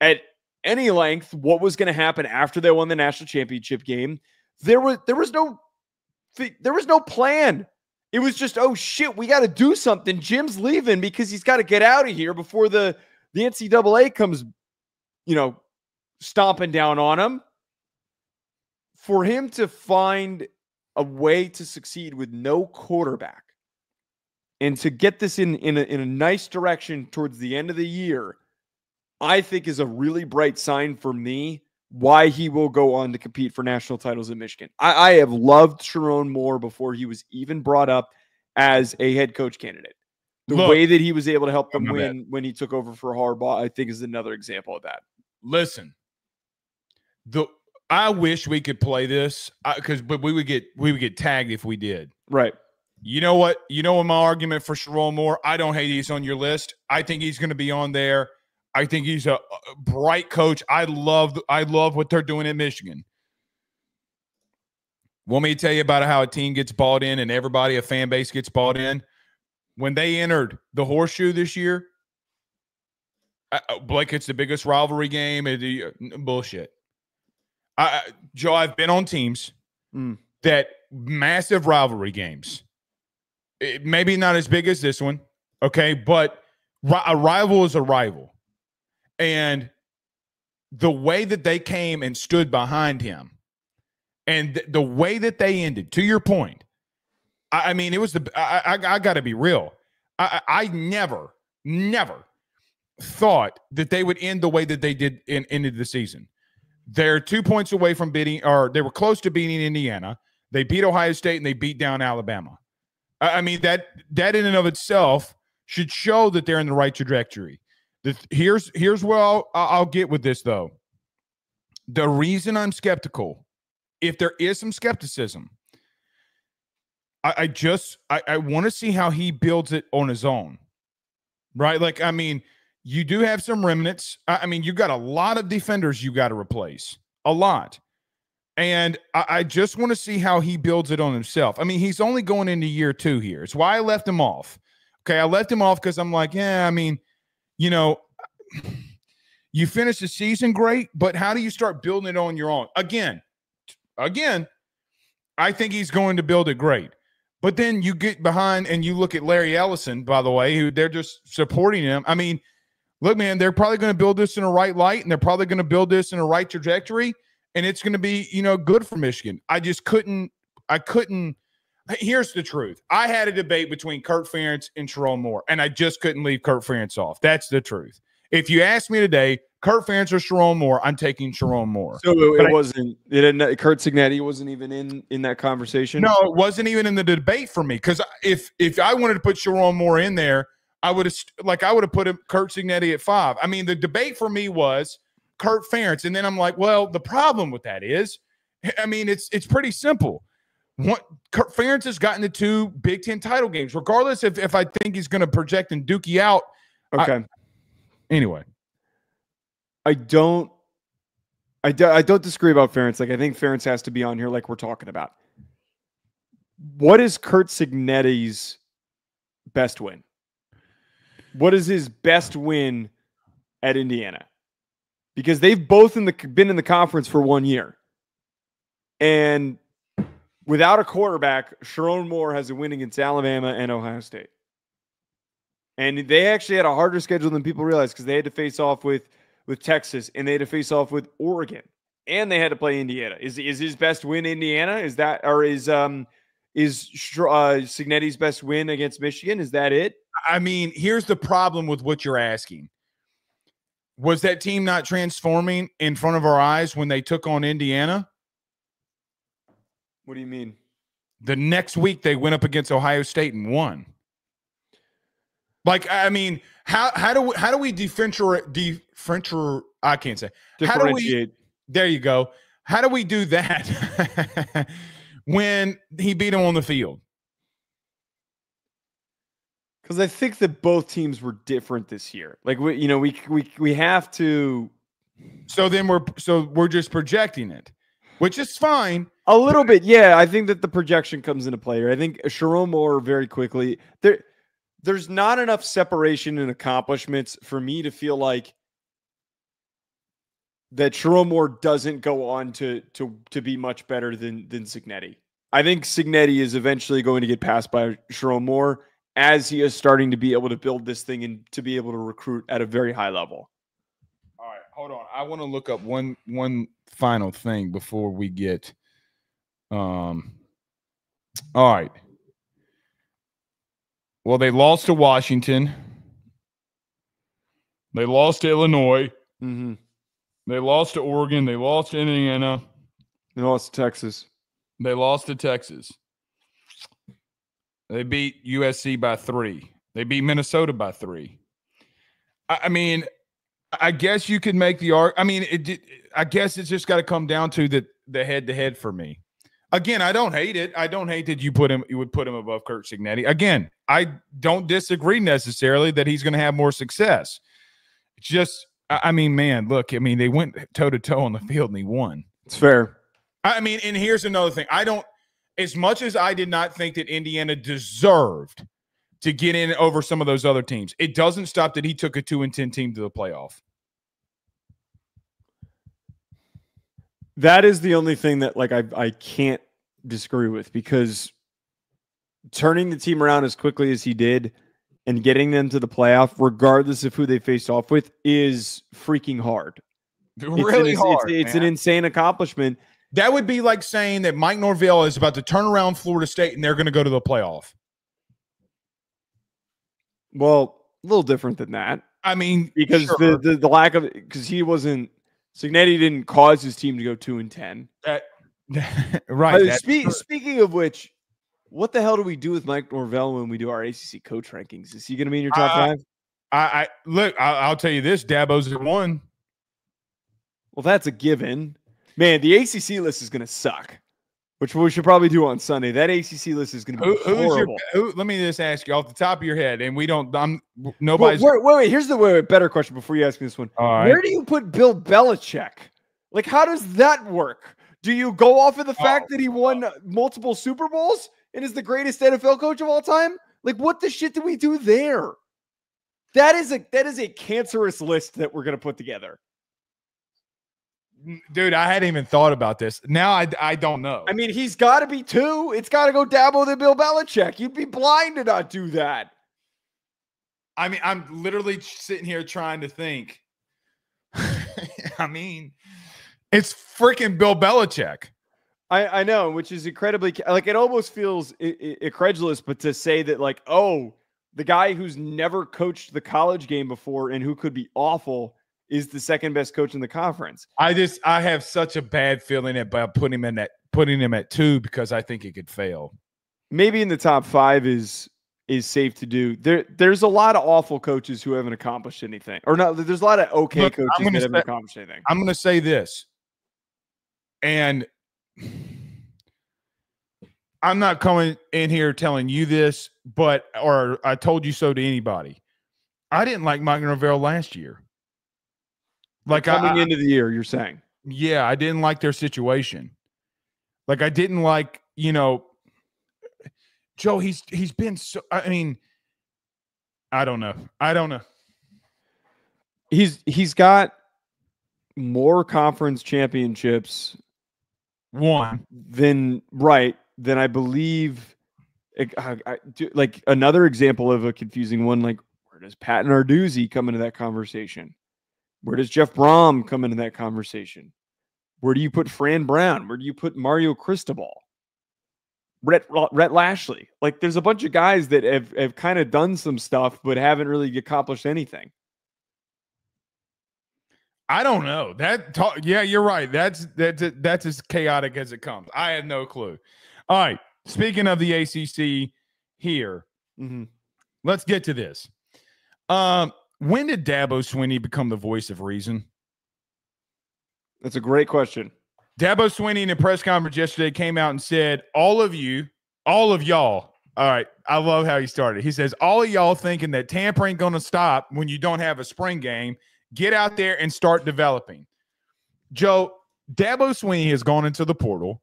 at any length what was going to happen after they won the national championship game. There was no plan. It was just, oh shit, we got to do something. Jim's leaving because he's got to get out of here before the NCAA comes, stomping down on him. For him to find a way to succeed with no quarterback and to get this in a nice direction towards the end of the year, I think is a really bright sign for me why he will go on to compete for national titles in Michigan. I have loved Sherrone Moore before he was even brought up as a head coach candidate. The way that he was able to help them win when he took over for Harbaugh, I think is another example of that. Listen, I wish we could play this but we would get tagged if we did. Right. You know what? My argument for Sherrone Moore, I don't hate he's on your list. I think he's going to be on there. I think he's a bright coach. I love what they're doing at Michigan. Want me to tell you about how a team gets bought in and a fan base gets bought in? When they entered the Horseshoe this year, Blake, it's the biggest rivalry game. Bullshit. Joe, I've been on teams that massive rivalry games. Maybe not as big as this one, okay? But a rival is a rival. And the way that they came and stood behind him and the way that they ended, to your point, I mean, it was I got to be real. I never thought that they would end the way that they did ended the season. They're 2 points away from beating, or they were close to beating Indiana. They beat Ohio State and they beat down Alabama. I mean, that in and of itself should show that they're in the right trajectory. Here's where I'll get with this, though. The reason I'm skeptical, if there is some skepticism, I want to see how he builds it on his own, right? Like, I mean, you do have some remnants. I mean, you got a lot of defenders you got to replace, a lot. And I just want to see how he builds it on himself. I mean, he's only going into year 2 here. It's why I left him off. Okay, I left him off because I'm like, yeah, I mean, you finish the season great, but how do you start building it on your own? Again, I think he's going to build it great. But then you get behind and you look at Larry Ellison, by the way, who they're just supporting him. I mean, look, man, they're probably going to build this in a right light, and they're probably going to build this in a right trajectory, and it's going to be, good for Michigan. I couldn't. Here's the truth. I had a debate between Kirk Ferentz and Sherrone Moore, and I just couldn't leave Kirk Ferentz off. That's the truth. If you ask me today, Kurt Ferentz or Sherrone Moore, I'm taking Sherrone Moore. So Curt Cignetti wasn't even in that conversation? No, it wasn't even in the debate for me. Because if I wanted to put Sherrone Moore in there, I would have put Curt Cignetti at 5. I mean, the debate for me was Kurt Ferentz. And then I'm like, well, the problem with that is, I mean, it's pretty simple. Kurt Ferentz has gotten to 2 Big Ten title games, regardless if I think he's going to project and Dookie out. Okay. Anyway. I don't disagree about Ferentz. Like, I think Ferentz has to be on here like we're talking about. What is Curt Cignetti's best win? What is his best win at Indiana? Because they've both been in the conference for 1 year. And without a quarterback, Sherrone Moore has a win against Alabama and Ohio State. And they actually had a harder schedule than people realize because they had to face off with Texas, and they had to face off with Oregon, and they had to play Indiana. Is his best win Indiana? Is that, or is Cignetti's best win against Michigan? Is that it? I mean, here's the problem with what you're asking. Was that team not transforming in front of our eyes when they took on Indiana? What do you mean? The next week they went up against Ohio State and won. Like, I mean, how do we differentiate? I can't say. How do we? There you go. How do we do that when he beat him on the field? Because I think that both teams were different this year. Like, we have to. So then we're just projecting it, which is fine. A little bit, yeah. I think that the projection comes into play here. I think Sherrone Moore very quickly there's not enough separation in accomplishments for me to feel like that Sherrone Moore doesn't go on to be much better than Cignetti. I think Cignetti is eventually going to get passed by Sherrone Moore as he is starting to be able to build this thing and to be able to recruit at a very high level. All right, hold on. I want to look up one final thing before we get all right. Well, they lost to Washington. They lost to Illinois. Mm-hmm. They lost to Oregon. They lost to Indiana. They lost to Texas. They lost to Texas. They beat USC by 3. They beat Minnesota by 3. I mean, I guess you could make the argument. I mean, I guess it's just got to come down to the head-to-head for me. Again, I don't hate it. I don't hate that you would put him above Curt Cignetti. Again, I don't disagree necessarily that he's going to have more success. It's just, I mean, man, look, I mean, they went toe-to-toe on the field and he won. It's fair. I mean, and here's another thing. As much as I did not think that Indiana deserved to get in over some of those other teams, it doesn't stop that he took a 2-10 team to the playoff. That is the only thing that, like, I can't disagree with, because turning the team around as quickly as he did and getting them to the playoff, regardless of who they faced off with, is freaking hard. Really hard. It's an insane accomplishment. That would be like saying that Mike Norvell is about to turn around Florida State and they're going to go to the playoff. Well, a little different than that. I mean, because sure. the lack of, because he wasn't, Cignetti didn't cause his team to go 2-10. Right. Speaking of which, what the hell do we do with Mike Norvell when we do our ACC coach rankings? Is he going to be in your top 5? I'll tell you this: Dabo's at 1. Well, that's a given. Man, the ACC list is going to suck, which we should probably do on Sunday. That ACC list is going to be horrible. Let me just ask you off the top of your head, and we don't. Nobody's. Wait. Here's the better question before you ask me this one. All right. Where do you put Bill Belichick? Like, how does that work? Do you go off of the fact that he won multiple Super Bowls and is the greatest NFL coach of all time? Like, what the shit do we do there? That is a cancerous list that we're going to put together. Dude, I hadn't even thought about this. Now I don't know. I mean, he's got to be 2. It's got to go Dabo than Bill Belichick. You'd be blind to not do that. I mean, I'm literally sitting here trying to think. I mean, it's freaking Bill Belichick. I know, which is incredibly, like, it almost feels incredulous, but to say that, like, oh, the guy who's never coached the college game before and who could be awful is the second best coach in the conference. I have such a bad feeling about putting him at 2 because I think he could fail. Maybe in the top 5 is safe to do. There's a lot of awful coaches who haven't accomplished anything. Or not, there's a lot of okay coaches that haven't accomplished anything. I'm going to say this. And I'm not coming in here telling you this, or I told you so to anybody. I didn't like Mike Norvell last year. Like coming into the year, you're saying? Yeah, I didn't like their situation. Like I didn't like, Joe, he's been so, I mean, I don't know. He's got more conference championships than I believe. Like another example of a confusing one, like where does Pat Narduzzi come into that conversation? Where does Jeff Brom come into that conversation? Where do you put Fran Brown? Where do you put Mario Cristobal? Rhett Lashley? Like there's a bunch of guys that have kind of done some stuff but haven't really accomplished anything. I don't know. Yeah, you're right. That's as chaotic as it comes. I had no clue. All right. Speaking of the ACC here, let's get to this. When did Dabo Swinney become the voice of reason? That's a great question. Dabo Swinney in a press conference yesterday came out and said, all of y'all, all right, I love how he started. He says, all of y'all thinking that tampering ain't going to stop when you don't have a spring game, get out there and start developing. Joe, Dabo Swinney has gone into the portal.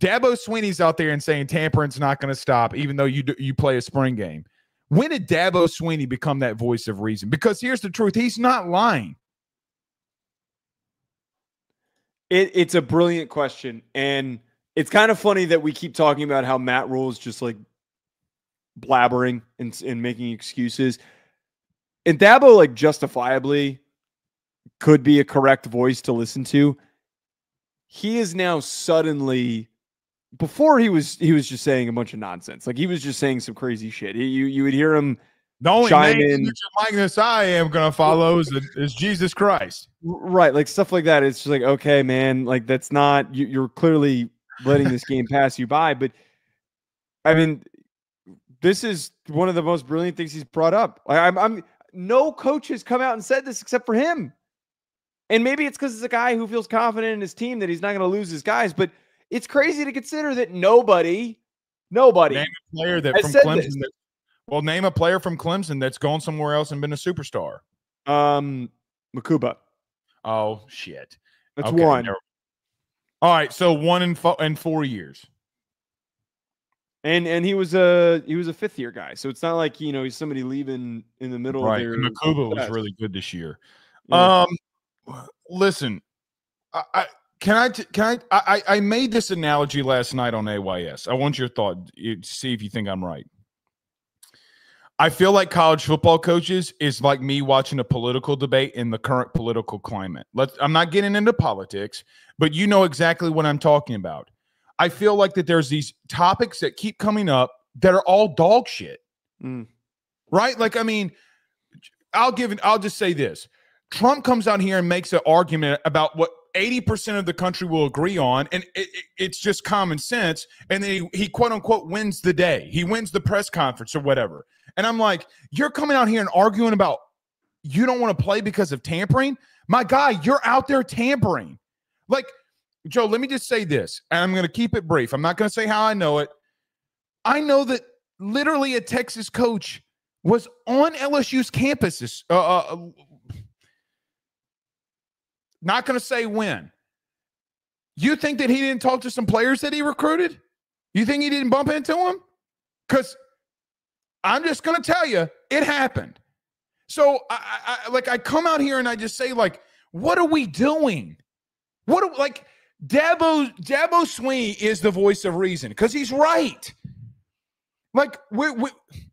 Dabo Swinney's out there and saying tampering's not going to stop even though you play a spring game. When did Dabo Swinney become that voice of reason? Because here's the truth. He's not lying. It's a brilliant question. And it's kind of funny that we keep talking about how Matt Rhule is just like blabbering and making excuses. And Dabo, like, justifiably could be a correct voice to listen to. He is now suddenly, before he was just saying a bunch of nonsense. Like he was just saying some crazy shit. You would hear him the only name likeness I am going to follow is Jesus Christ. Right. Like stuff like that. It's just like, okay, man, like that's not, you're clearly letting this game pass you by. But I mean, this is one of the most brilliant things he's brought up. I'm no coach has come out and said this except for him. And maybe it's because it's a guy who feels confident in his team that he's not going to lose his guys. But it's crazy to consider that nobody name a player that from Clemson. Well, name a player from Clemson that's gone somewhere else and been a superstar. Makuba. Oh shit, that's okay, one. All right, so 1 in 4 years. And he was a 5th year guy, so it's not like he's somebody leaving in the middle. Right, of their Makuba was really good this year. Yeah. Listen, I made this analogy last night on AYS. I want your thought. See if you think I'm right. I feel like college football coaches is like me watching a political debate in the current political climate. I'm not getting into politics, but you know exactly what I'm talking about. I feel like that there's these topics that keep coming up that are all dog shit. Right? Like, I mean, I'll just say this. Trump comes out here and makes an argument about what 80% of the country will agree on, and it's just common sense, and then he quote unquote wins the day. He wins the press conference or whatever. And I'm like, you're coming out here and arguing about you don't want to play because of tampering? My guy, you're out there tampering. Like, Joe, let me just say this, and I'm going to keep it brief. I'm not going to say how I know it. I know that literally a Texas coach was on LSU's campus. Not going to say when. You think that he didn't talk to some players that he recruited? You think he didn't bump into them? Because I'm just going to tell you, it happened. So I come out here and I just say, like, what are we doing? Dabo Swinney is the voice of reason because he's right. Like,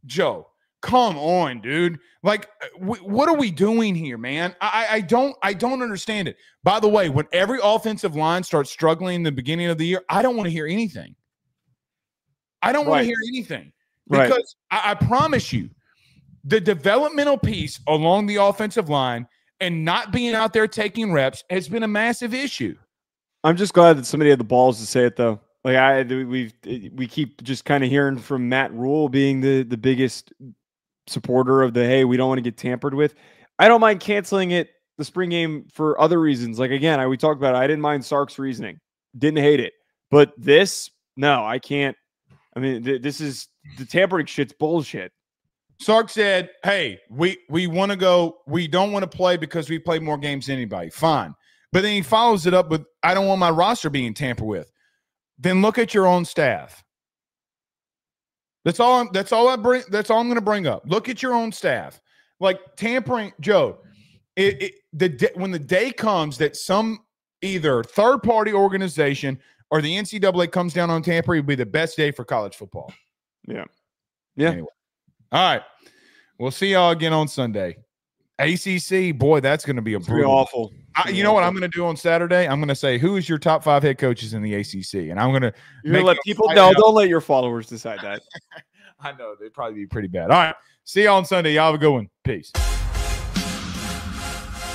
Joe, come on, dude. Like, what are we doing here, man? I don't understand it. By the way, when every offensive line starts struggling in the beginning of the year, I don't want to hear anything. I don't want to hear anything because I promise you, the developmental piece along the offensive line and not being out there taking reps has been a massive issue. I'm just glad that somebody had the balls to say it, though. Like we keep just kind of hearing from Matt Rule being the biggest supporter of the, hey, we don't want to get tampered with. I don't mind canceling it, the spring game, for other reasons. Like, again, we talked about it. I didn't mind Sark's reasoning. Didn't hate it. But this, no, I can't. I mean, this is the tampering shit's bullshit. Sark said, hey, we want to go. We don't want to play because we play more games than anybody. Fine. But then he follows it up with, I don't want my roster being tampered with. Then look at your own staff. That's all I'm going to bring up. Look at your own staff. Like tampering, Joe, when the day comes that some either third-party organization or the NCAA comes down on tampering, it'll be the best day for college football. Yeah. Anyway. All right. We'll see y'all again on Sunday. ACC, boy, that's going to be awful. You know what I'm going to do on Saturday? I'm going to say, who is your top 5 head coaches in the ACC? And I'm going to let people know. Don't let your followers decide that. I know. They'd probably be pretty bad. All right. See y'all on Sunday. Y'all have a good one. Peace.